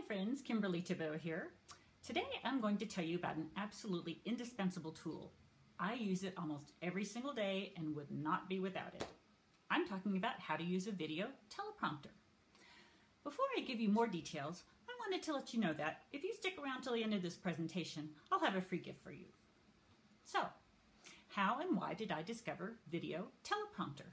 friends, Kimberly Thibodeaux here. Today I'm going to tell you about an absolutely indispensable tool. I use it almost every single day and would not be without it. I'm talking about how to use a video teleprompter. Before I give you more details, I wanted to let you know that if you stick around till the end of this presentation, I'll have a free gift for you. So, how and why did I discover video teleprompter?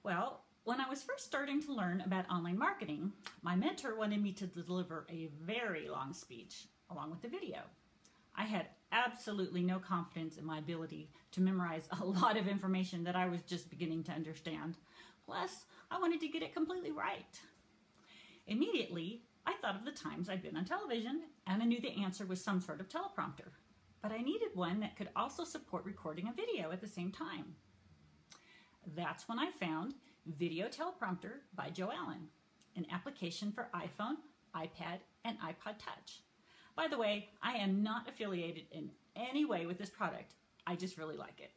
Well, when I was first starting to learn about online marketing, my mentor wanted me to deliver a very long speech along with the video. I had absolutely no confidence in my ability to memorize a lot of information that I was just beginning to understand. Plus, I wanted to get it completely right. Immediately, I thought of the times I'd been on television, and I knew the answer was some sort of teleprompter. But I needed one that could also support recording a video at the same time. That's when I found Video Teleprompter by Joe Allen, an application for iPhone, iPad, and iPod Touch. By the way, I am not affiliated in any way with this product. I just really like it.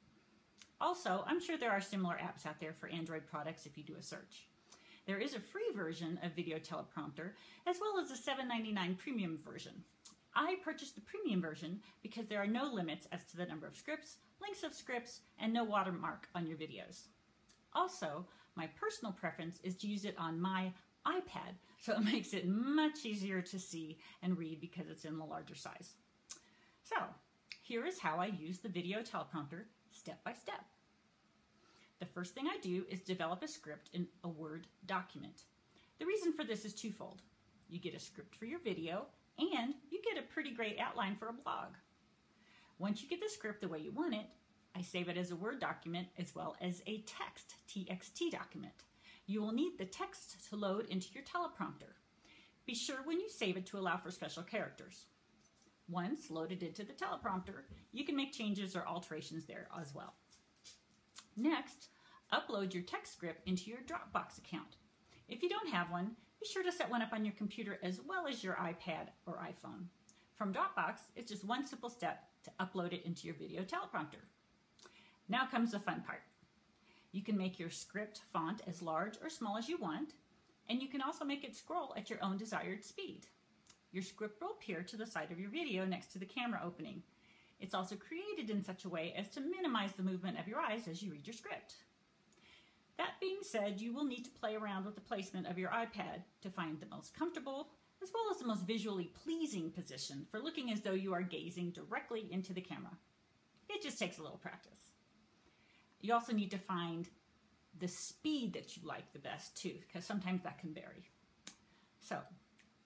Also, I'm sure there are similar apps out there for Android products if you do a search. There is a free version of Video Teleprompter as well as a $7.99 premium version. I purchased the premium version because there are no limits as to the number of scripts, lengths of scripts, and no watermark on your videos. Also, my personal preference is to use it on my iPad, so it makes it much easier to see and read because it's in the larger size. So, here is how I use the video teleprompter step by step. The first thing I do is develop a script in a Word document. The reason for this is twofold. You get a script for your video, and you get a pretty great outline for a blog. Once you get the script the way you want it, I save it as a Word document as well as a text, TXT document. You will need the text to load into your teleprompter. Be sure when you save it to allow for special characters. Once loaded into the teleprompter, you can make changes or alterations there as well. Next, upload your text script into your Dropbox account. If you don't have one, be sure to set one up on your computer as well as your iPad or iPhone. From Dropbox, it's just one simple step to upload it into your video teleprompter. Now comes the fun part. You can make your script font as large or small as you want, and you can also make it scroll at your own desired speed. Your script will appear to the side of your video next to the camera opening. It's also created in such a way as to minimize the movement of your eyes as you read your script. That being said, you will need to play around with the placement of your iPad to find the most comfortable as well as the most visually pleasing position for looking as though you are gazing directly into the camera. It just takes a little practice. You also need to find the speed that you like the best too, because sometimes that can vary. So,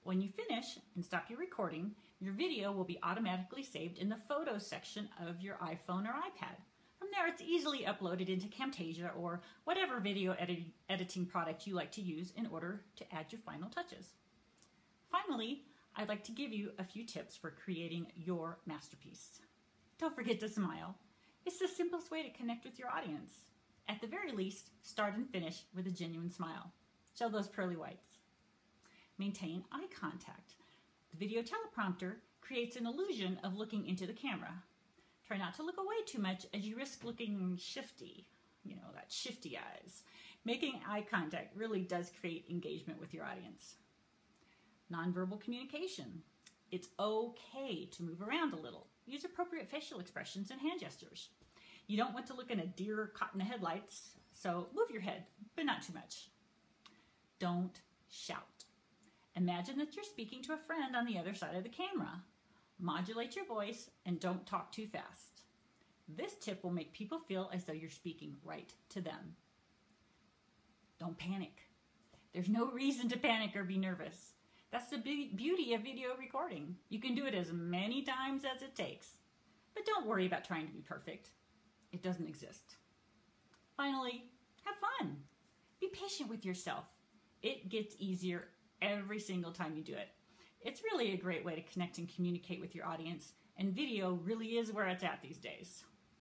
when you finish and stop your recording, your video will be automatically saved in the Photos section of your iPhone or iPad. From there, it's easily uploaded into Camtasia or whatever video editing product you like to use in order to add your final touches. Finally, I'd like to give you a few tips for creating your masterpiece. Don't forget to smile. It's the simplest way to connect with your audience. At the very least, start and finish with a genuine smile. Show those pearly whites. Maintain eye contact. The video teleprompter creates an illusion of looking into the camera. Try not to look away too much as you risk looking shifty. You know, that shifty eyes. Making eye contact really does create engagement with your audience. Nonverbal communication. It's okay to move around a little. Use appropriate facial expressions and hand gestures. You don't want to look in a deer caught in the headlights, so move your head, but not too much. Don't shout. Imagine that you're speaking to a friend on the other side of the camera. Modulate your voice and don't talk too fast. This tip will make people feel as though you're speaking right to them. Don't panic. There's no reason to panic or be nervous. That's the beauty of video recording. You can do it as many times as it takes. But don't worry about trying to be perfect. It doesn't exist. Finally, have fun. Be patient with yourself. It gets easier every single time you do it. It's really a great way to connect and communicate with your audience, and video really is where it's at these days.